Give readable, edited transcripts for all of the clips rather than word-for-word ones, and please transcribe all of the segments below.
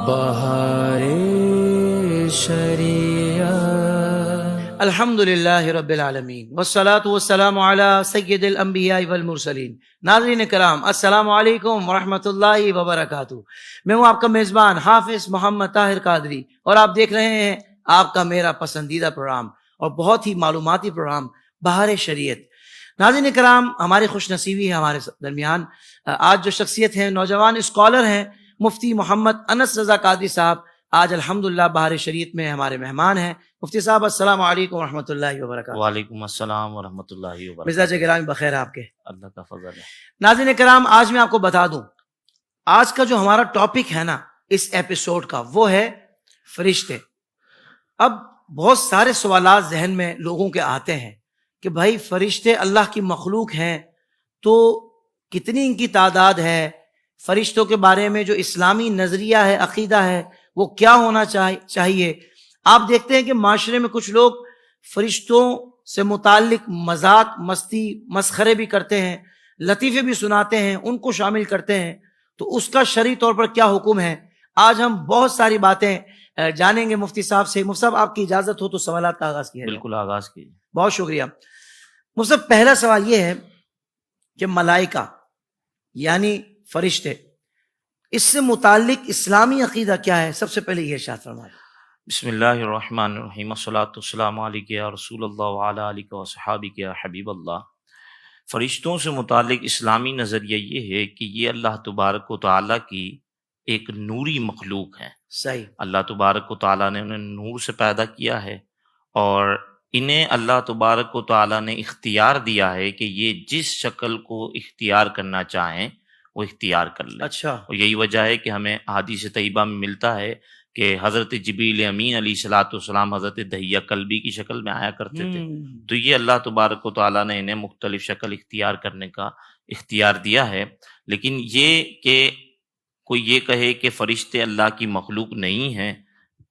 بہار شریعت۔ الحمدللہ رب العالمین والصلاة والسلام علی سید الانبیاء والمرسلین۔ ناظرین کرام، السلام علیکم ورحمۃ اللہ وبرکاتہ۔ میں ہوں آپ کا میزبان حافظ محمد طاہر قادری، اور آپ دیکھ رہے ہیں آپ کا میرا پسندیدہ پروگرام اور بہت ہی معلوماتی پروگرام بہار شریعت۔ ناظرین کرام، ہماری خوش نصیبی ہے ہمارے درمیان آج جو شخصیت ہیں، نوجوان اسکالر ہیں، مفتی محمد انس رضا قادری صاحب، آج الحمدللہ بہار شریعت میں ہمارے مہمان ہیں۔ مفتی صاحب السلام علیکم ورحمۃ اللہ وبرکاتہ۔ وعلیکم السلام ورحمۃ اللہ وبرکاتہ۔ مزاج گرامی بخیر آپ کے؟ اللہ کا فضل ہے۔ ناظرین کرام، آج میں آپ کو بتا دوں، آج کا جو ہمارا ٹاپک ہے نا اس ایپیسوڈ کا، وہ ہے فرشتے۔ اب بہت سارے سوالات ذہن میں لوگوں کے آتے ہیں کہ بھائی فرشتے اللہ کی مخلوق ہیں تو کتنی ان کی تعداد ہے؟ فرشتوں کے بارے میں جو اسلامی نظریہ ہے، عقیدہ ہے، وہ کیا ہونا چاہیے؟ آپ دیکھتے ہیں کہ معاشرے میں کچھ لوگ فرشتوں سے متعلق مذاق، مستی، مسخرے بھی کرتے ہیں، لطیفے بھی سناتے ہیں، ان کو شامل کرتے ہیں۔ تو اس کا شرعی طور پر کیا حکم ہے؟ آج ہم بہت ساری باتیں جانیں گے مفتی صاحب سے۔ مفتی صاحب، آپ کی اجازت ہو تو سوالات کا آغاز کیا جائے۔ بالکل، آغاز کیجیے۔ بہت شکریہ مفتی صاحب۔ پہلا سوال یہ ہے کہ ملائکہ یعنی فرشتے، اس سے متعلق اسلامی عقیدہ کیا ہے؟ سب سے پہلے یہ ارشاد فرمائیں۔ بسم اللہ الرحمن الرحیم، الصلاۃ والسلام علیک یا رسول اللہ وعلی آلک وصحابک یا حبیب اللہ۔ فرشتوں سے متعلق اسلامی نظریہ یہ ہے کہ یہ اللہ تبارک و تعالیٰ کی ایک نوری مخلوق ہے۔ صحیح۔ اللہ تبارک و تعالیٰ نے انہیں نور سے پیدا کیا ہے، اور انہیں اللہ تبارک و تعالیٰ نے اختیار دیا ہے کہ یہ جس شکل کو اختیار کرنا چاہیں وہ اختیار کر لیں۔ اچھا۔ اور یہی وجہ ہے کہ ہمیں احادیث طیبہ میں ملتا ہے کہ حضرت جبریل امین علیہ الصلاۃ والسلام حضرت دحیہ کلبی کی شکل میں آیا کرتے تھے۔ تو یہ اللہ تبارک و تعالیٰ نے انہیں مختلف شکل اختیار کرنے کا اختیار دیا ہے۔ لیکن یہ کہ کوئی یہ کہے کہ فرشتے اللہ کی مخلوق نہیں ہیں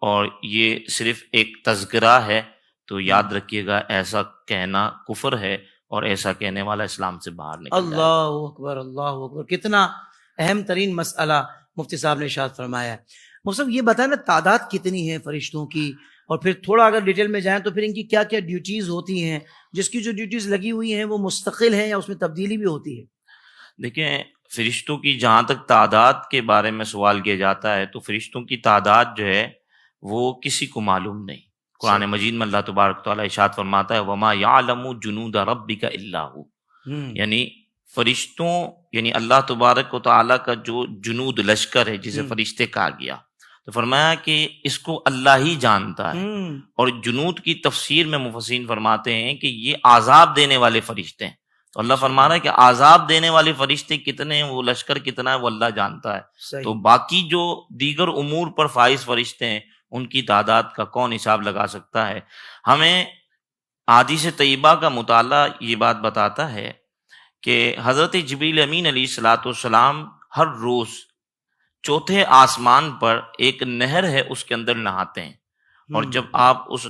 اور یہ صرف ایک تذکرہ ہے، تو یاد رکھیے گا ایسا کہنا کفر ہے، اور ایسا کہنے والا اسلام سے باہر نکل جائے۔ اللہ اکبر، اللہ اکبر، کتنا اہم ترین مسئلہ مفتی صاحب نے ارشاد فرمایا ہے۔ مفتی صاحب یہ بتائیں نا، تعداد کتنی ہے فرشتوں کی، اور پھر تھوڑا اگر ڈیٹیل میں جائیں تو پھر ان کی کیا کیا ڈیوٹیز ہوتی ہیں؟ جس کی جو ڈیوٹیز لگی ہوئی ہیں وہ مستقل ہیں یا اس میں تبدیلی بھی ہوتی ہے؟ دیکھیں، فرشتوں کی جہاں تک تعداد کے بارے میں سوال کیا جاتا ہے تو فرشتوں کی تعداد جو ہے وہ کسی کو معلوم نہیں۔ قرآن مجید میں اللہ تبارک تعالیٰ ارشاد فرماتا ہے وَمَا يَعْلَمُ جُنُودَ رَبِّكَ إِلَّا هُوَ، یعنی فرشتوں، یعنی اللہ تبارک و تعالیٰ کا جو جنود لشکر ہے جسے فرشتے کہا گیا، تو فرمایا کہ اس کو اللہ ہی جانتا ہے۔ اور جنود کی تفسیر میں مفسرین فرماتے ہیں کہ یہ عذاب دینے والے فرشتے ہیں۔ تو اللہ فرما رہا ہے کہ عذاب دینے والے فرشتے کتنے ہیں، وہ لشکر کتنا ہے، وہ اللہ جانتا ہے۔ تو باقی جو دیگر امور پر فائز فرشتے ہیں ان کی تعداد کا کون حساب لگا سکتا ہے؟ ہمیں احادیث طیبہ کا مطالعہ یہ بات بتاتا ہے کہ حضرت جبریل امین علیہ الصلاۃ والسلام ہر روز چوتھے آسمان پر ایک نہر ہے اس کے اندر نہاتے ہیں، اور جب آپ اس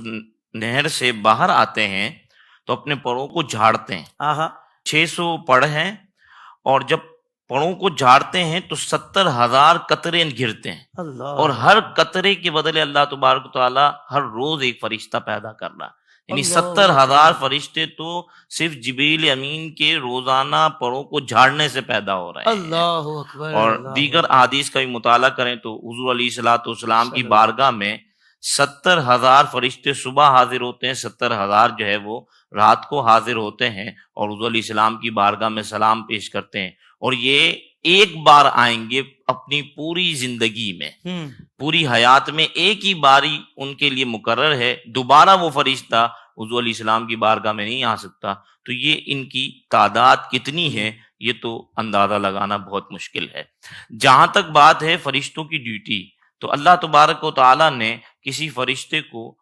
نہر سے باہر آتے ہیں تو اپنے پروں کو جھاڑتے ہیں۔ 600 پڑ ہیں، اور جب پڑوں کو جھاڑتے ہیں تو 70,000 قطرے گرتے ہیں، اور ہر قطرے کے بدلے اللہ تبارک و تعالیٰ ہر روز ایک فرشتہ پیدا کر رہا ہے۔ یعنی 70,000 فرشتے تو صرف جبریل امین کے روزانہ پروں کو جھاڑنے سے پیدا ہو رہے ہیں۔ اللہ اکبر۔ اور دیگر احادیث کا بھی مطالعہ کریں تو حضور علیہ الصلوۃ والسلام کی بارگاہ میں 70,000 فرشتے صبح حاضر ہوتے ہیں، 70,000 جو ہے وہ رات کو حاضر ہوتے ہیں، اور حضور علیہ السلام کی بارگاہ میں سلام پیش کرتے ہیں۔ اور یہ ایک بار آئیں گے اپنی پوری زندگی میں، پوری حیات میں ایک ہی باری ان کے لیے مقرر ہے، دوبارہ وہ فرشتہ حضور علیہ السلام کی بارگاہ میں نہیں آ سکتا۔ تو یہ ان کی تعداد کتنی ہے یہ تو اندازہ لگانا بہت مشکل ہے۔ جہاں تک بات ہے فرشتوں کی ڈیوٹی، تو اللہ تبارک و تعالیٰ نے کسی فرشتے کو،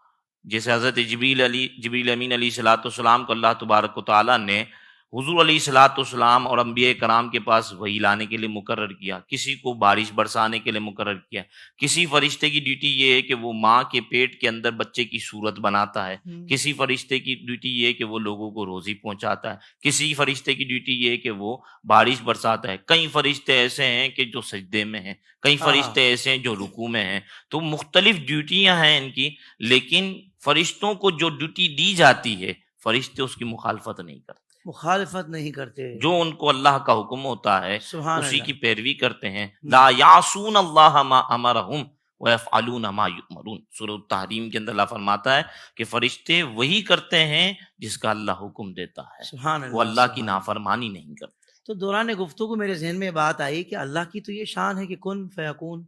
جیسے حضرت جبریل امین علیہ الصلوۃ والسلام کو اللہ تبارک و تعالیٰ نے حضور علیہ الصلوۃ والسلام اور انبیاء کرام کے پاس وحی لانے کے لیے مقرر کیا، کسی کو بارش برسانے کے لیے مقرر کیا، کسی فرشتے کی ڈیوٹی یہ ہے کہ وہ ماں کے پیٹ کے اندر بچے کی صورت بناتا ہے، کسی فرشتے کی ڈیوٹی یہ ہے کہ وہ لوگوں کو روزی پہنچاتا ہے، کسی فرشتے کی ڈیوٹی یہ ہے کہ وہ بارش برساتا ہے، کئی فرشتے ایسے ہیں کہ جو سجدے میں ہیں، کئی فرشتے ایسے ہیں جو رکوع میں ہیں، تو مختلف ڈیوٹیاں ہیں ان کی، لیکن فرشتوں کو جو ڈیوٹی دی جاتی ہے فرشتے اس کی مخالفت نہیں کرتے، مخالفت نہیں کرتے، جو ان کو اللہ کا حکم ہوتا ہے سبحان اسی اللہ۔ کی پیروی کرتے ہیں۔ لا یعصون اللہ ما امرہم ویفعلون ما یؤمرون، سورۃ التحریم کے اندر اللہ فرماتا ہے کہ فرشتے وہی کرتے ہیں جس کا اللہ حکم دیتا ہے، سبحان اللہ، وہ اللہ کی سبحان اللہ۔ نافرمانی نہیں کرتے۔ تو دوران گفتگو میرے ذہن میں بات آئی کہ اللہ کی تو یہ شان ہے کہ کن فیکون،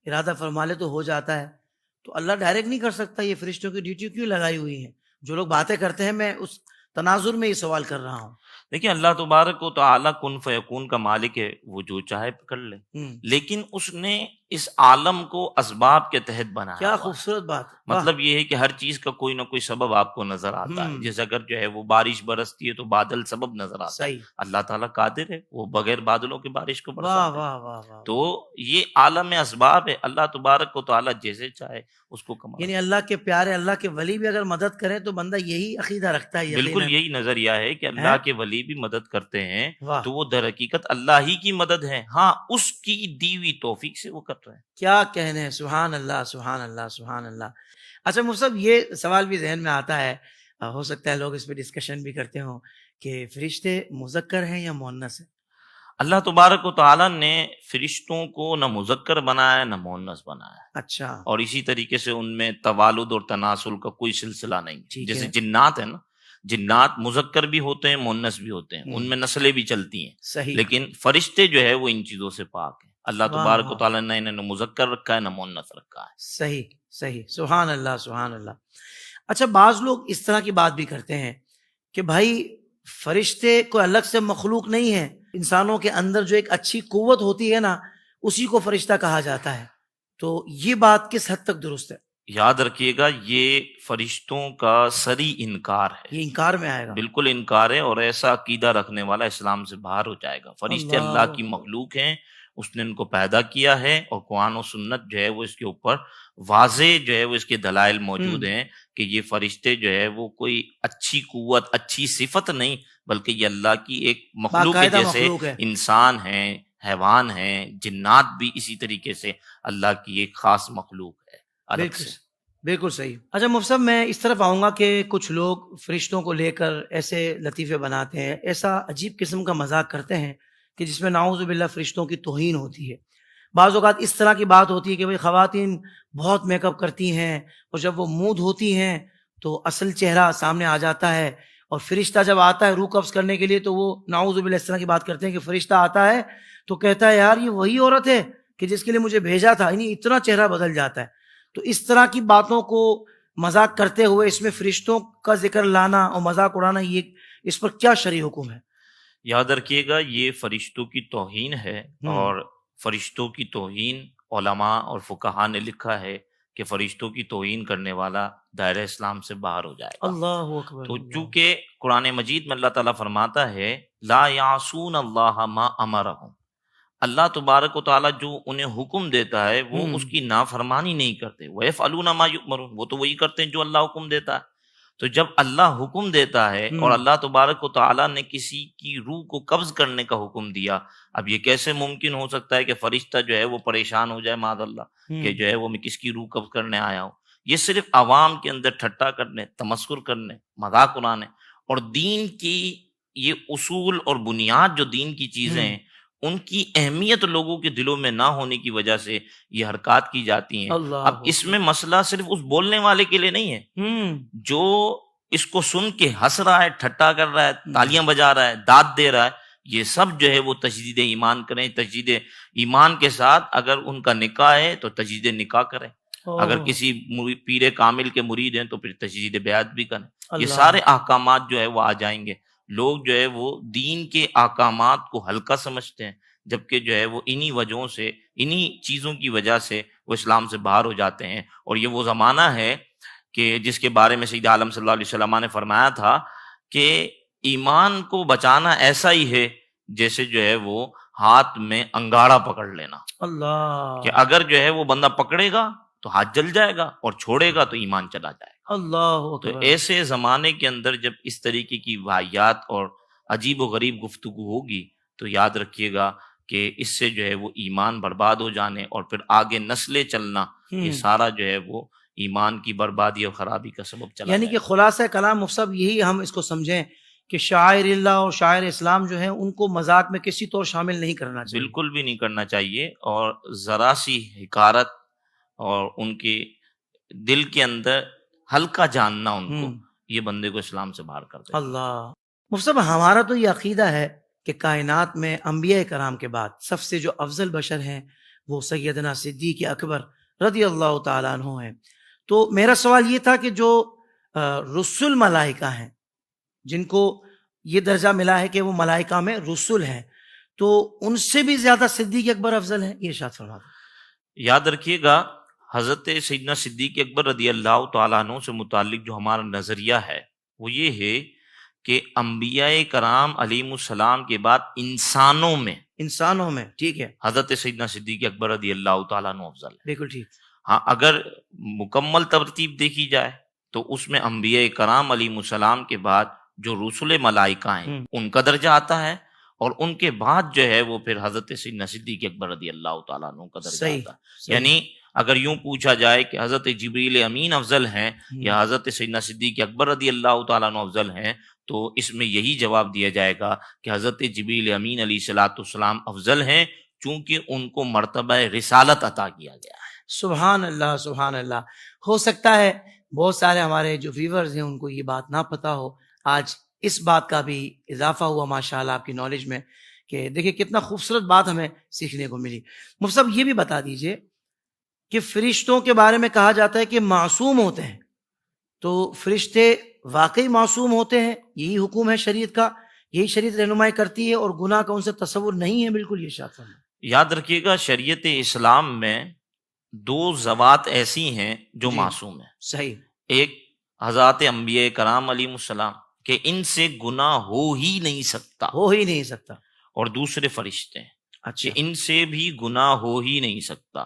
ارادہ فرما لے تو ہو جاتا ہے، تو اللہ ڈائریکٹ نہیں کر سکتا، یہ فرشتوں کی ڈیوٹی کیوں لگائی ہوئی ہیں؟ جو لوگ باتیں کرتے ہیں، میں اس تناظر میں یہ سوال کر رہا ہوں۔ دیکھیں اللہ تبارک و تعالیٰ کن فیکون کا مالک ہے، وہ جو چاہے پکڑ لے، لیکن اس نے اس عالم کو اسباب کے تحت بنایا کیا ہوا ہے۔ خوبصورت بات، واہ، مطلب یہ ہے کہ ہر چیز کا کوئی نہ کوئی سبب آپ کو نظر آتا ہے، جیسے اگر جو ہے وہ بارش برستی ہے تو بادل سبب نظر آتا ہے، صحیح، اللہ تعالیٰ قادر ہے، وہ بغیر بادلوں کے بارش کو واہ برساتا ہے۔ واہ واہ واہ، تو یہ عالم اسباب ہے، اللہ تبارک و تعالیٰ جیسے چاہے اس کو کما، یعنی اللہ کے پیارے، اللہ کے ولی بھی اگر مدد کریں تو بندہ یہی عقیدہ رکھتا ہے، بالکل یقیناً، یہی نظریہ ہے کہ اللہ کے ولی بھی مدد کرتے ہیں واہ، تو وہ در حقیقت اللہ ہی کی مدد ہے، ہاں اس کی دی ہوئی توفیق سے وہ کر رہے ہیں۔ کیا کہنے ہیں، سبحان اللہ سبحان اللہ سبحان اللہ۔ اچھا مفتی صاحب، یہ سوال بھی ذہن میں آتا ہے، ہو سکتا ہے لوگ اس پہ ڈسکشن بھی کرتے ہوں کہ فرشتے مذکر ہیں یا مؤنث ہیں؟ اللہ تبارک و تعالیٰ نے فرشتوں کو نہ مذکر بنایا نہ مؤنث بنایا، اچھا، اور اسی طریقے سے ان میں توالد اور تناسل کا کوئی سلسلہ نہیں، ٹھیک جیسے ہے، جنات ہے نا، جنات مذکر بھی ہوتے ہیں مؤنث بھی ہوتے ہیں، ان میں نسلیں بھی چلتی ہیں، صحیح، لیکن فرشتے جو ہے وہ ان چیزوں سے پاک ہیں، اللہ واہ تبارک و واہ، تعالیٰ نے انہیں نہ مذکر رکھا ہے نہ مؤنث رکھا ہے۔ صحیح صحیح، سبحان اللہ سبحان اللہ۔ اچھا بعض لوگ اس طرح کی بات بھی کرتے ہیں کہ بھائی فرشتے کوئی الگ سے مخلوق نہیں ہے، انسانوں کے اندر جو ایک اچھی قوت ہوتی ہے نا، اسی کو فرشتہ کہا جاتا ہے، تو یہ بات کس حد تک درست ہے؟ یاد رکھیے گا یہ فرشتوں کا سری انکار ہے، یہ انکار میں آئے گا؟ بالکل انکار ہے، اور ایسا عقیدہ رکھنے والا اسلام سے باہر ہو جائے گا۔ فرشتے اللہ کی مخلوق ہیں، اس نے ان کو پیدا کیا ہے، اور قرآن و سنت جو ہے وہ اس کے اوپر واضح جو ہے وہ اس کے دلائل موجود ہیں کہ یہ فرشتے جو ہے وہ کوئی اچھی قوت، اچھی صفت نہیں، بلکہ یہ اللہ کی ایک مخلوق ہے، باقاعدہ جیسے مخلوق ہے، انسان ہیں، حیوان ہیں، جنات بھی اسی طریقے سے اللہ کی ایک خاص مخلوق ہے الگ بالکل سے۔ بالکل صحیح۔ اچھا مفتی صاحب، میں اس طرف آؤں گا کہ کچھ لوگ فرشتوں کو لے کر ایسے لطیفے بناتے ہیں، ایسا عجیب قسم کا مذاق کرتے ہیں کہ جس میں نعوذ باللہ فرشتوں کی توہین ہوتی ہے۔ بعض اوقات اس طرح کی بات ہوتی ہے کہ بھئی خواتین بہت میک اپ کرتی ہیں، اور جب وہ منہ دھوتی ہیں تو اصل چہرہ سامنے آ جاتا ہے، اور فرشتہ جب آتا ہے روح قبض کرنے کے لیے تو وہ نعوذ باللہ اس طرح کی بات کرتے ہیں کہ فرشتہ آتا ہے تو کہتا ہے یار یہ وہی عورت ہے کہ جس کے لیے مجھے بھیجا تھا، یعنی اتنا چہرہ بدل جاتا ہے۔ تو اس طرح کی باتوں کو مذاق کرتے ہوئے اس میں فرشتوں کا ذکر لانا اور مذاق اڑانا، یہ اس پر کیا شرعی حکم ہے؟ یاد رکھیے گا یہ فرشتوں کی توہین ہے، اور فرشتوں کی توہین علماء اور فقہاء نے لکھا ہے کہ فرشتوں کی توہین کرنے والا دائرہ اسلام سے باہر ہو جائے گا۔ اللہ اکبر۔ تو چونکہ قرآن مجید میں اللہ تعالیٰ فرماتا ہے لا یعصون اللہ ما امرہم، اللہ تبارک و تعالیٰ جو انہیں حکم دیتا ہے وہ اس کی نافرمانی نہیں کرتے، وَيَفْعَلُونَ مَا يُؤْمَرُونَ، وہ تو وہی کرتے ہیں جو اللہ حکم دیتا ہے۔ تو جب اللہ حکم دیتا ہے اور اللہ تبارک و تعالیٰ نے کسی کی روح کو قبض کرنے کا حکم دیا، اب یہ کیسے ممکن ہو سکتا ہے کہ فرشتہ جو ہے وہ پریشان ہو جائے معاذ اللہ کہ جو ہے وہ میں کس کی روح قبض کرنے آیا ہوں؟ یہ صرف عوام کے اندر ٹھٹا کرنے، تمسخر کرنے، مذاق اڑانے، اور دین کی یہ اصول اور بنیاد جو دین کی چیزیں ہیں ان کی اہمیت لوگوں کے دلوں میں نہ ہونے کی وجہ سے یہ حرکات کی جاتی ہیں۔ اب اس میں مسئلہ صرف اس بولنے والے کے لیے نہیں ہے، جو اس کو سن کے ہنس رہا ہے، ٹھٹا کر رہا ہے، تالیاں بجا رہا ہے، داد دے رہا ہے، یہ سب جو ہے وہ تجدید ایمان کریں، تجدید ایمان کے ساتھ اگر ان کا نکاح ہے تو تجدید نکاح کریں، اگر کسی پیر کامل کے مرید ہیں تو پھر تجدید بیعت بھی کریں۔ یہ سارے احکامات جو ہے وہ آ جائیں گے۔ لوگ جو ہے وہ دین کے احکامات کو ہلکا سمجھتے ہیں، جبکہ جو ہے وہ انہی وجہوں سے، انہی چیزوں کی وجہ سے وہ اسلام سے باہر ہو جاتے ہیں۔ اور یہ وہ زمانہ ہے کہ جس کے بارے میں سید عالم صلی اللہ علیہ وسلم نے فرمایا تھا کہ ایمان کو بچانا ایسا ہی ہے جیسے جو ہے وہ ہاتھ میں انگارہ پکڑ لینا، اللہ کہ اگر جو ہے وہ بندہ پکڑے گا تو ہاتھ جل جائے گا اور چھوڑے گا تو ایمان چلا جائے گا۔ اللہ تو اکبر۔ ایسے زمانے کے اندر جب اس طریقے کی واحیات اور عجیب و غریب گفتگو ہوگی تو یاد رکھیے گا کہ اس سے جو ہے وہ ایمان برباد ہو جانے اور پھر آگے نسلیں چلنا، یہ سارا جو ہے وہ ایمان کی بربادی اور خرابی کا سبب چلا یعنی جائے کہ گا۔ خلاصہ کلام مفتی صاحب یہی ہم اس کو سمجھیں کہ شاعر اللہ اور شاعر اسلام جو ہیں ان کو مذاق میں کسی طور شامل نہیں کرنا چاہیے۔ بالکل بھی نہیں کرنا چاہیے، اور ذرا سی حقارت اور ان کے دل کے اندر ہلکا جاننا ان کو، یہ بندے کو اسلام سے باہر کر دے۔ اللہ مفتی صاحب، ہمارا تو یہ عقیدہ ہے کہ کائنات میں انبیاء کرام کے بعد سب سے جو افضل بشر ہیں وہ سیدنا صدیق اکبر رضی اللہ تعالیٰ عنہ ہیں۔ تو میرا سوال یہ تھا کہ جو رسل ملائکہ ہیں جن کو یہ درجہ ملا ہے کہ وہ ملائکہ میں رسل ہیں، تو ان سے بھی زیادہ صدیق اکبر افضل ہیں، یہ ارشاد فرما دیں۔ یاد رکھیے گا حضرت سیدنا صدیق اکبر رضی اللہ تعالیٰ عنہ سے متعلق جو ہمارا نظریہ ہے وہ یہ ہے کہ انبیاء کرام علیہ السلام کے بعد انسانوں میں ٹھیک ہے، حضرت سیدنا صدیق اکبر رضی اللہ تعالیٰ عنہ افضل ہے۔ بالکل ٹھیک۔ ہاں، اگر مکمل ترتیب دیکھی جائے تو اس میں انبیاء کرام علیہ السلام کے بعد جو رسل ملائکہ ہیں ان کا درجہ آتا ہے، اور ان کے بعد جو ہے وہ پھر حضرت سیدنا صدیق اکبر رضی اللہ تعالیٰ عنہ کا درجہ صحیح، آتا ہے۔ یعنی اگر یوں پوچھا جائے کہ حضرت جبریل امین افضل ہیں یا حضرت سیدنا صدیق اکبر رضی اللہ تعالیٰ عنہ افضل ہیں، تو اس میں یہی جواب دیا جائے گا کہ حضرت جبریل امین علیہ الصلوۃ والسلام افضل ہیں، چونکہ ان کو مرتبہ رسالت عطا کیا گیا ہے۔ سبحان اللہ، سبحان اللہ۔ ہو سکتا ہے بہت سارے ہمارے جو ویورز ہیں ان کو یہ بات نہ پتا ہو، آج اس بات کا بھی اضافہ ہوا ماشاءاللہ آپ کی نالج میں، کہ دیکھیں کتنا خوبصورت بات ہمیں سیکھنے کو ملی۔ مفتی صاحب یہ بھی بتا دیجئے کہ فرشتوں کے بارے میں کہا جاتا ہے کہ معصوم ہوتے ہیں، تو فرشتے واقعی معصوم ہوتے ہیں؟ یہی حکم ہے شریعت کا، یہی شریعت رہنمائی کرتی ہے، اور گناہ کا ان سے تصور نہیں ہے؟ بالکل یہ ارشاد فرمائیں۔ یاد رکھیے گا شریعت اسلام میں دو ذوات ایسی ہیں جو معصوم ہیں۔ صحیح۔ ایک حضرات انبیاء کرام علیہ السلام کہ ان سے گناہ ہو ہی نہیں سکتا، اور دوسرے فرشتے ہیں کہ ان سے بھی گناہ ہو ہی نہیں سکتا۔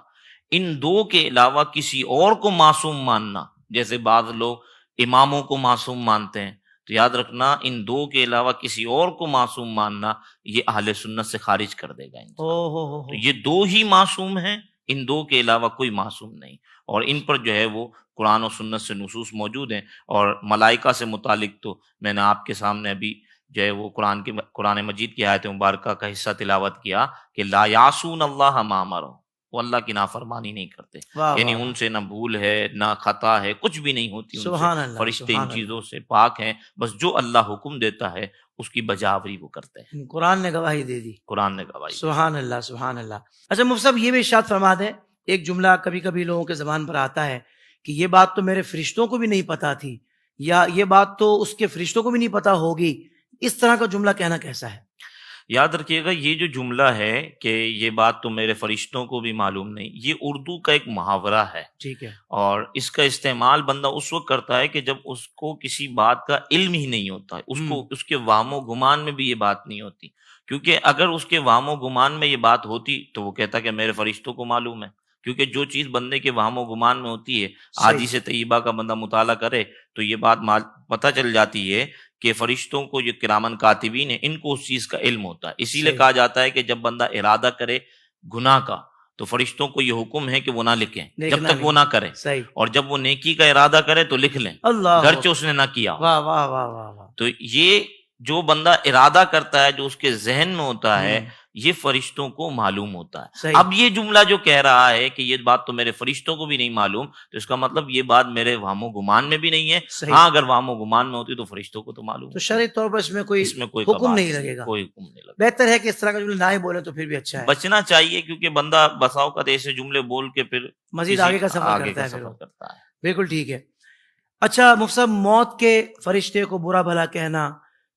ان دو کے علاوہ کسی اور کو معصوم ماننا، جیسے بعض لوگ اماموں کو معصوم مانتے ہیں، تو یاد رکھنا ان دو کے علاوہ کسی اور کو معصوم ماننا یہ اہل سنت سے خارج کر دے گا انسان۔ تو یہ دو ہی معصوم ہیں، ان دو کے علاوہ کوئی معصوم نہیں، اور ان پر جو ہے وہ قرآن و سنت سے نصوص موجود ہیں۔ اور ملائکہ سے متعلق تو میں نے آپ کے سامنے ابھی جو ہے وہ قرآن مجید کی آیت مبارکہ کا حصہ تلاوت کیا کہ لا یعصون اللہ ما امرهم، وہ اللہ کی نافرمانی نہیں کرتے، یعنی ان سے نہ بھول ہے نہ خطا ہے، کچھ بھی نہیں ہوتی ان سے۔ فرشتے ان چیزوں سے پاک ہیں، بس جو اللہ حکم دیتا ہے اس کی بجاوری وہ کرتے ہیں۔ قرآن نے گواہی دے دی، قرآن نے گواہی۔ سبحان اللہ، سبحان اللہ۔ اچھا مفتی صاحب یہ بھی ارشاد فرما دیں، ایک جملہ کبھی کبھی لوگوں کے زبان پر آتا ہے کہ یہ بات تو میرے فرشتوں کو بھی نہیں پتا تھی، یا یہ بات تو اس کے فرشتوں کو بھی نہیں پتا ہوگی، اس طرح کا جملہ کہنا کیسا ہے؟ یاد رکھیے گا یہ جو جملہ ہے کہ یہ بات تو میرے فرشتوں کو بھی معلوم نہیں، یہ اردو کا ایک محاورہ ہے، ٹھیک ہے، اور اس کا استعمال بندہ اس وقت کرتا ہے کہ جب اس کو کسی بات کا علم ہی نہیں ہوتا ہے، اس کے وہم و گمان میں بھی یہ بات نہیں ہوتی، کیونکہ اگر اس کے وہم و گمان میں یہ بات ہوتی تو وہ کہتا کہ میرے فرشتوں کو معلوم ہے، کیونکہ جو چیز بندے کے وہم و گمان میں ہوتی ہے، حدیث طیبہ کا بندہ مطالعہ کرے تو یہ بات پتہ چل جاتی ہے کہ فرشتوں کو جو کرامن کاتبین ہیں ان کو اس چیز کا علم ہوتا ہے۔ اسی لیے کہا جاتا ہے کہ جب بندہ ارادہ کرے گناہ کا تو فرشتوں کو یہ حکم ہے کہ وہ نہ لکھیں جب تک وہ نہ کرے، اور جب وہ نیکی کا ارادہ کرے تو لکھ لیں گرچہ اس نے نہ کیا ہو۔ واہ واہ واہ واہ واہ۔ تو یہ جو بندہ ارادہ کرتا ہے، جو اس کے ذہن میں ہوتا ہے، یہ فرشتوں کو معلوم ہوتا ہے۔ اب یہ جملہ جو کہہ رہا ہے کہ یہ بات تو میرے فرشتوں کو بھی نہیں معلوم، تو اس کا مطلب یہ بات میرے وہم و گمان میں بھی نہیں ہے۔ ہاں اگر وہم و گمان میں ہوتی تو فرشتوں کو تو معلوم، تو شرعی طور پر اس میں کوئی حکم نہیں لگے گا، کوئی حکم نہیں لگے گا۔ بہتر ہے کہ اس طرح کا جملہ نہ ہی بولے تو پھر بھی اچھا ہے، بچنا چاہیے، کیونکہ بندہ بسا اوقات ایسے جملے بول کے پھر مزید آگے کا سفر کرتا ہے۔ بالکل ٹھیک ہے۔ اچھا مفتی صاحب، موت کے فرشتے کو برا بھلا کہنا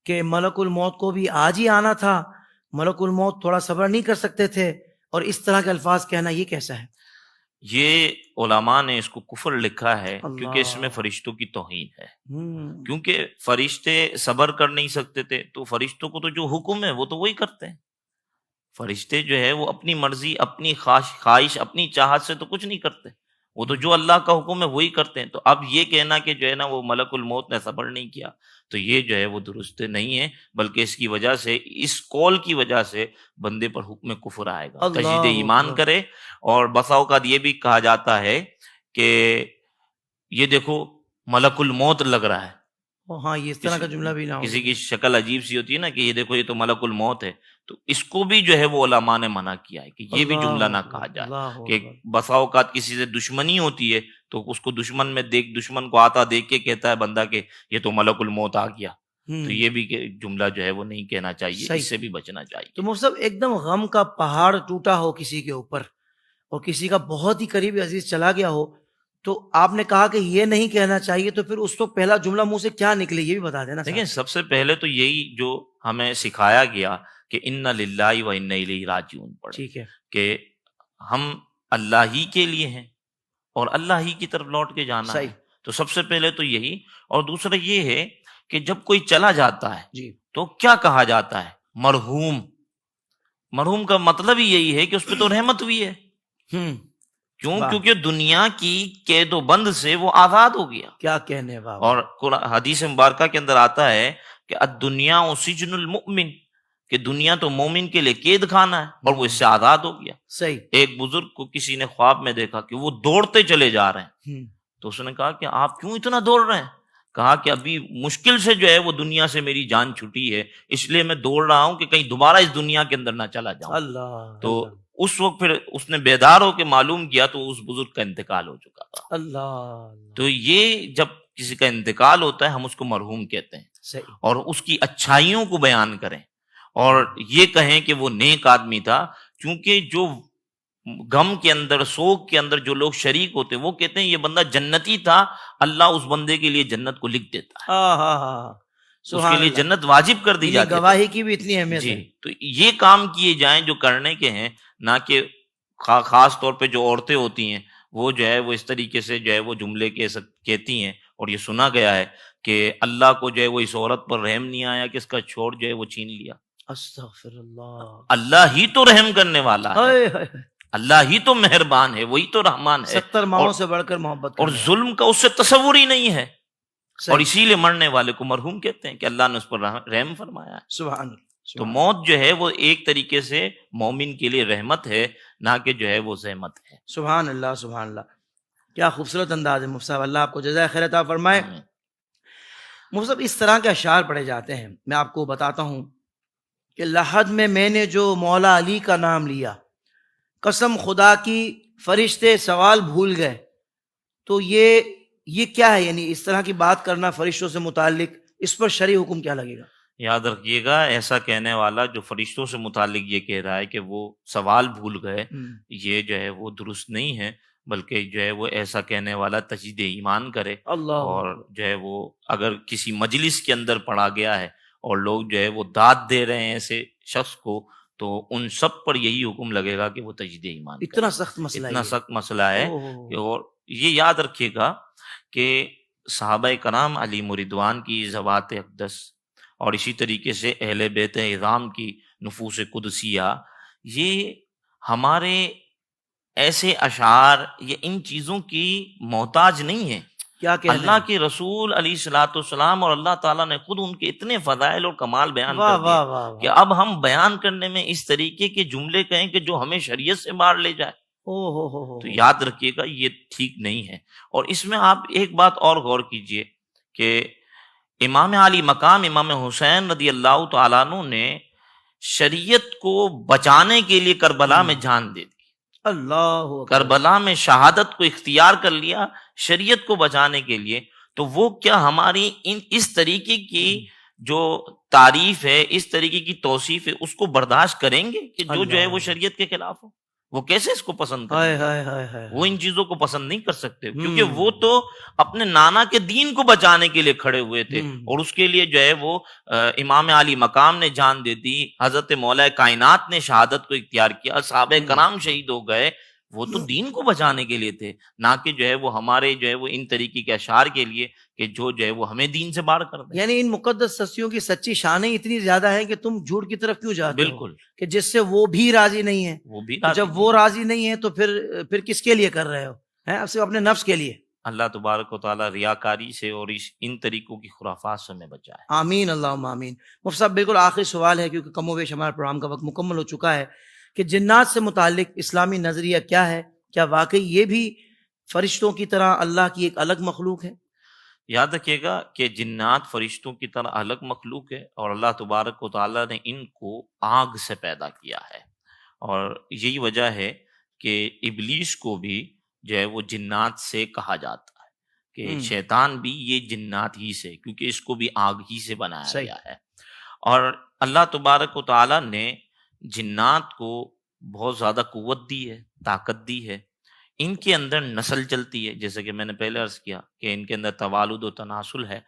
کہ ملک الموت کو بھی آج ہی آنا تھا، ملک الموت تھوڑا صبر نہیں کر سکتے تھے، اور اس طرح کے الفاظ کہنا، یہ کیسا ہے؟ یہ علماء نے اس کو کفر لکھا ہے اللہ۔ کیونکہ اس میں فرشتوں کی توہین ہے۔ کیونکہ فرشتے صبر کر نہیں سکتے تھے تو فرشتوں کو تو جو حکم ہے وہ تو وہی کرتے ہیں۔ فرشتے جو ہے وہ اپنی مرضی، اپنی خواہش، اپنی چاہت سے تو کچھ نہیں کرتے، وہ تو جو اللہ کا حکم ہے وہی کرتے ہیں۔ تو اب یہ کہنا کہ جو ہے نا وہ ملک الموت نے صبر نہیں کیا، تو یہ جو ہے وہ درست نہیں ہے، بلکہ اس کی وجہ سے، اس قول کی وجہ سے بندے پر حکم کفر آئے گا، تجدید ایمان کرے۔ اور بسا اوقات یہ بھی کہا جاتا ہے کہ یہ دیکھو ملک الموت لگ رہا ہے، ہاں یہ اس طرح کا جملہ بھی نہ ہو، کسی کی شکل عجیب سی ہوتی ہے نا کہ یہ دیکھو یہ تو ملک الموت ہے، تو اس کو بھی جو ہے وہ علماء نے منع کیا ہے کہ یہ بھی جملہ نہ کہا جائے کہ بسا اوقات کسی سے دشمنی ہوتی ہے تو اس کو دشمن کو آتا دیکھ کے کہتا ہے بندہ کہ یہ تو ملک الموت آ گیا، تو یہ بھی جملہ جو ہے وہ نہیں کہنا چاہیے، اس سے بھی بچنا چاہیے۔ تو مفتی صاحب ایک دم غم کا پہاڑ ٹوٹا ہو کسی کے اوپر اور کسی کا بہت ہی قریبی عزیز چلا گیا ہو، تو آپ نے کہا کہ یہ نہیں کہنا چاہیے، تو پھر اس کو پہلا جملہ منہ سے کیا نکلے یہ بھی بتا دینا۔ دیکھیں سب سے پہلے تو یہی جو ہمیں سکھایا گیا کہ ان للہ و انا الیہ راجعون پڑھیں، ٹھیک ہے، کہ ہم اللہ ہی کے لیے ہیں اور اللہ ہی کی طرف لوٹ کے جانا ہے، تو سب سے پہلے تو یہی۔ اور دوسرا یہ ہے کہ جب کوئی چلا جاتا ہے جی تو کیا کہا جاتا ہے؟ مرحوم۔ مرحوم کا مطلب ہی یہی ہے کہ اس پہ تو رحمت ہوئی ہے، کیونکہ دنیا کی قید و بند سے وہ آزاد ہو گیا۔ کیا کہنے واہ۔ اور حدیث مبارکہ کے اندر آتا ہے کہ الدنیا سجن المؤمن، کہ دنیا تو مومن کے لیے قید خانہ ہے اور وہ اس سے آزاد ہو گیا۔ صحیح۔ ایک بزرگ کو کسی نے خواب میں دیکھا کہ وہ دوڑتے چلے جا رہے ہیں، تو اس نے کہا کہ آپ کیوں اتنا دوڑ رہے ہیں؟ کہا کہ ابھی مشکل سے جو ہے وہ دنیا سے میری جان چھٹی ہے، اس لیے میں دوڑ رہا ہوں کہ کہیں دوبارہ اس دنیا کے اندر نہ چلا جاؤں۔ اللہ۔ تو اس وقت پھر اس نے بیدار ہو کے معلوم کیا تو اس بزرگ کا انتقال ہو چکا تھا۔ اللہ۔ تو یہ جب کسی کا انتقال ہوتا ہے ہم اس کو مرحوم کہتے ہیں، صحیح، اور اس کی اچھائیوں کو بیان کریں اور یہ کہیں کہ وہ نیک آدمی تھا، کیونکہ جو غم کے اندر، سوگ کے اندر جو لوگ شریک ہوتے وہ کہتے ہیں یہ بندہ جنتی تھا، اللہ اس بندے کے لیے جنت کو لکھ دیتا ہے، اس کے لیے جنت واجب کر دی جاتی ہے۔ گواہی کی بھی اتنی اہمیت ہے۔ تو یہ کام کیے جائیں جو کرنے کے ہیں، نہ کہ خاص طور پہ جو عورتیں ہوتی ہیں وہ جو ہے وہ اس طریقے سے جو ہے وہ جملے کہتی ہیں، اور یہ سنا گیا ہے کہ اللہ کو جو ہے وہ اس عورت پر رحم نہیں آیا کہ اس کا چھوڑ جو ہے وہ چھین لیا۔ استغفر اللہ۔ اللہ ہی تو رحم کرنے والا ہے، اللہ ہی تو مہربان ہے، وہی تو رحمان ہے، 70 ماؤں سے بڑھ کر محبت، اور ظلم کا اس سے تصور ہی نہیں ہے، اور اسی لیے مرنے والے کو مرحوم کہتے ہیں کہ اللہ نے اس پر رحم فرمایا ہے۔ سبحان اللہ۔ تو موت جو ہے وہ ایک طریقے سے مومن کے لیے رحمت ہے، نہ کہ جو ہے وہ زحمت ہے۔ سبحان اللہ، سبحان اللہ، کیا خوبصورت انداز ہے مفتی صاحب، اللہ آپ کو جزائے خیر عطا فرمائے۔ مفتی صاحب اس طرح کے اشعار پڑھے جاتے ہیں، میں آپ کو بتاتا ہوں کہ لحد میں نے جو مولا علی کا نام لیا، قسم خدا کی فرشتے سوال بھول گئے، تو یہ کیا ہے؟ یعنی اس طرح کی بات کرنا فرشتوں سے متعلق، اس پر شرعی حکم کیا لگے گا؟ یاد رکھیے گا ایسا کہنے والا جو فرشتوں سے متعلق یہ کہہ رہا ہے کہ وہ سوال بھول گئے، یہ جو ہے وہ درست نہیں ہے، بلکہ جو ہے وہ ایسا کہنے والا تجدید ایمان کرے، اور جو ہے وہ اگر کسی مجلس کے اندر پڑھا گیا ہے اور لوگ جو ہے وہ داد دے رہے ہیں ایسے شخص کو، تو ان سب پر یہی حکم لگے گا کہ وہ تجدید ایمان کرے۔ اتنا سخت مسئلہ، اتنا سخت مسئلہ ہے۔ اور یہ یاد رکھیے گا کہ صحابہ کرام علیہم رضوان کی ذوات اقدس اور اسی طریقے سے اہل بیت اعظام کی نفوس قدسیہ، یہ ہمارے ایسے اشعار یا ان چیزوں کی محتاج نہیں ہے۔ کیا اللہ کے رسول علیہ الصلوۃ والسلام اور اللہ تعالیٰ نے خود ان کے اتنے فضائل اور کمال بیان کر دیے کہ اب ہم بیان کرنے میں اس طریقے کے جملے کہیں کہ جو ہمیں شریعت سے باہر لے جائے، تو یاد رکھیے گا یہ ٹھیک نہیں ہے۔ اور اس میں آپ ایک بات اور غور کیجئے کہ امام علی مقام امام حسین رضی اللہ تعالیٰ عنہ نے شریعت کو بچانے کے لیے کربلا میں جان دے دی، اللہ کربلا میں شہادت کو اختیار کر لیا شریعت کو بچانے کے لیے، تو وہ کیا ہماری اس طریقے کی جو تعریف ہے، اس طریقے کی توصیف ہے، اس کو برداشت کریں گے کہ جو ہے وہ شریعت کے خلاف ہو؟ وہ کیسے اس کو پسند کریں گے؟ وہ ان چیزوں کو پسند نہیں کر سکتے، کیونکہ وہ تو اپنے نانا کے دین کو بچانے کے لیے کھڑے ہوئے تھے، اور اس کے لیے جو ہے وہ امام علی مقام نے جان دے دی، حضرت مولا کائنات نے شہادت کو اختیار کیا، صحابہ کرام شہید ہو گئے، وہ تو دین کو بچانے کے لیے تھے، نہ کہ جو ہے وہ ہمارے جو ہے وہ ان طریقے کے اشعار کے لیے کہ جو ہے وہ ہمیں دین سے باہر کر دیں۔ یعنی ان مقدس ہستیوں کی سچی شانیں اتنی زیادہ ہیں کہ تم جھوٹ کی طرف کیوں جاتے ہو؟ بالکل، کہ جس سے وہ بھی راضی نہیں ہے، وہ بھی جب وہ راضی نہیں ہے تو پھر کس کے لیے کر رہے ہو؟ ہیں صرف اپنے نفس کے لیے۔ اللہ تبارک و تعالیٰ ریاکاری سے اور ان طریقوں کی خرافات سے ہمیں بچائے۔ آمین اللہم آمین۔ مفتی صاحب بالکل آخری سوال ہے کیونکہ کم و بیش ہمارے پروگرام کا وقت مکمل ہو چکا ہے، کہ جنات سے متعلق اسلامی نظریہ کیا ہے؟ کیا واقعی یہ بھی فرشتوں کی طرح اللہ کی ایک الگ مخلوق ہے؟ یاد رکھیے گا کہ جنات فرشتوں کی طرح الگ مخلوق ہے، اور اللہ تبارک و تعالیٰ نے ان کو آگ سے پیدا کیا ہے، اور یہی وجہ ہے کہ ابلیس کو بھی جو ہے وہ جنات سے کہا جاتا ہے کہ شیطان بھی یہ جنات ہی سے، کیونکہ اس کو بھی آگ ہی سے بنایا گیا ہے۔ اور اللہ تبارک و تعالیٰ نے جنات کو بہت زیادہ قوت دی ہے، طاقت دی ہے، ان کے اندر نسل چلتی ہے، جیسے کہ میں نے پہلے عرض کیا کہ ان کے اندر توالد و تناسل ہے۔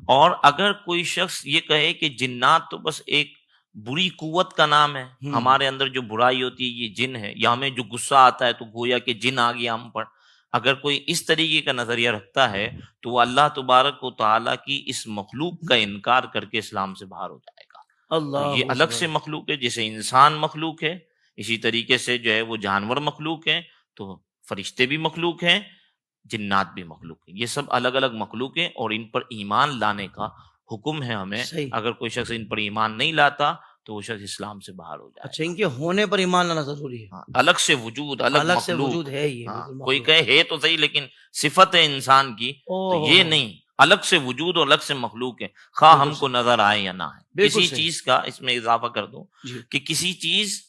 اور اگر کوئی شخص یہ کہے کہ جنات تو بس ایک بری قوت کا نام ہے، ہمارے اندر جو برائی ہوتی ہے یہ جن ہے، یا ہمیں جو غصہ آتا ہے تو گویا کہ جن آ گیا ہم پر، اگر کوئی اس طریقے کا نظریہ رکھتا ہے تو وہ اللہ تبارک و تعالیٰ کی اس مخلوق کا انکار کر کے اسلام سے باہر ہو جائے گا۔ تو یہ الگ سے مخلوق ہے، جیسے انسان مخلوق ہے اسی طریقے سے جو ہے وہ جانور مخلوق ہیں، تو فرشتے بھی مخلوق ہیں، جنات بھی مخلوق ہیں، یہ سب الگ الگ مخلوق ہیں، اور ان پر ایمان لانے کا حکم ہے ہمیں۔ اگر کوئی شخص ان پر ایمان نہیں لاتا تو وہ شخص اسلام سے باہر ہو جائے۔ اچھا، ان کے ہونے پر ایمان لانا ضروری ہے؟ الگ سے وجود، الگ سے وجود ہے یہ۔ کوئی کہے ہے تو صحیح لیکن صفت ہے انسان کی، تو یہ نہیں، الگ سے وجود اور الگ سے مخلوق ہے، خواہ ہم کو نظر آئے یا نہ آئے۔ کسی چیز کا، اس میں اضافہ کر دوں کہ کسی چیز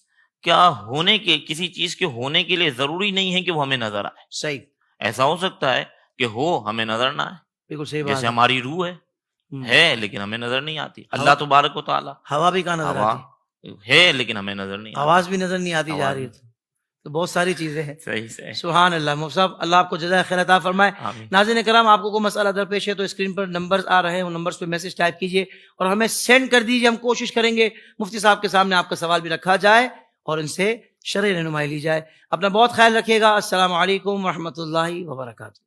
کسی چیز کے ہونے کے لیے ضروری نہیں ہے کہ وہ ہمیں نظر آئے۔ صحیح، ایسا ہو سکتا ہے کہ ہو ہمیں نظر نہ آئے، بالکل صحیح بات۔ جیسے ہماری روح ہے لیکن ہمیں نظر نہیں آتی، اللہ تبارک و تعالیٰ ہوا بھی کہاں نظر آتی ہے لیکن ہمیں نظر نہیں آتی، آواز بھی نظر نہیں آتی جا رہی ہے، تو بہت ساری چیزیں ہیں۔ صحیح۔ سبحان اللہ۔ مفتی صاحب اللہ آپ کو جزائے خیر عطا فرمائے۔ ناظرین کرام، آپ کو کوئی مسئلہ درپیش ہے تو اسکرین پر نمبرز آ رہے ہیں، ان نمبرز پہ میسج ٹائپ کیجئے اور ہمیں سینڈ کر دیجئے، ہم کوشش کریں گے مفتی صاحب کے سامنے آپ کا سوال بھی رکھا جائے اور ان سے شرعی رہنمائی لی جائے۔ اپنا بہت خیال رکھیے گا۔ السلام علیکم ورحمۃ اللہ وبرکاتہ۔